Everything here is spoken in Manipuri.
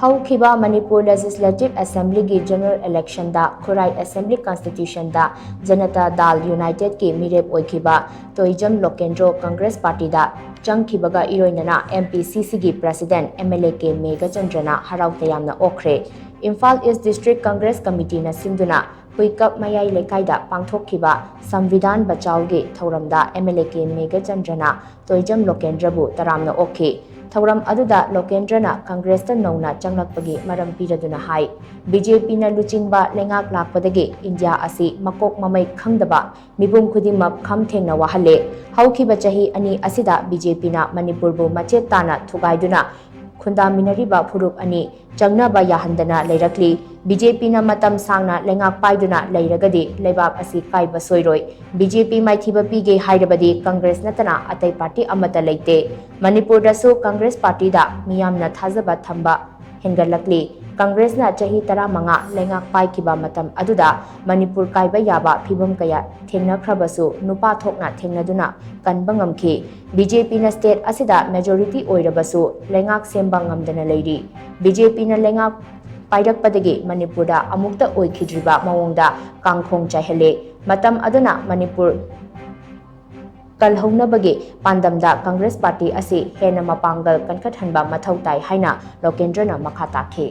हौखिबा मणिपुर लेजिस्लेटिव असेंबली की जनरल इलेक्शन दा खुराई असेंबली कॉन्स्टिट्यूशन दा जनता दल यूनाइटेड की मिरेप ओइखिबा तोइजम लोकेंद्रो कांग्रेस पार्टी दा चंखिबगा इरोइनना एमपीसीसी की प्रेसिडेंट एमएलए के मेघचंद्रना हराउ तयामना ओखरे Imphal east district Congress committee न सिंधुना हुइकप मयाई लेकाइदा पांथोखिबा संविधान बचाव के थौरमदा एमएलए के मेघचंद्रना तोइजम लोकेंद्रबु तरामना ओखे थौरम अदुदा लोकेंद्रना कांग्रेस नौना चंगलकपगी मरम पीरदुना हाई बीजेपी न लुचिंबा लेंगाक लाकपदगे इंडिया असी मकोक ममै खंगदबा मिपुम खुदिमक खम थेंगना वाहले हौखिबा चही अनि असिदा बीजेपी न मणिपुरबु मचेत ताना थुगाइदुना खुंदामिनरिबा फुरुप अनि चंगनाबा याहंदना लेरकली बीजेपी न मतम सांगना लेंगाक पाइदुना लेरगदि लेबाक असी काइबा सोइरोय बीजेपी माइथिबा पीगे हाइरबदि कांग्रेस नतना अतै पार्टी अमता लेते मणिपुर दसु कांग्रेस पार्टी दा मियामना थाजबा थंबा हेंगलकली कांग्रेस ना चही 15 लेंगाक पाइखिबा मतम अदुदा मणिपुर काइबा याबा फिबम कया थेंगनख्रबसु नुपा थोकना थेंगनदुना कनबा ngamखि बीजेपी न स्टेट असिदा मेजॉरिटी ओइरबसु लेंगाक सेंबा ngamदना लेरी बीजेपी न लेंगाक पाइरकपदगे मणिपुर दा अमुक्ता ओइखिद्रिबा मवोंगदा कांखोंग चाहले मतम अदुना मणिपुर कलहौनबगे पांदमदा कांग्रेस पार्टी असे हेना मपांगल कनखथनबा मथौ ताई हाइना लोकेंद्रना मखा ताखे।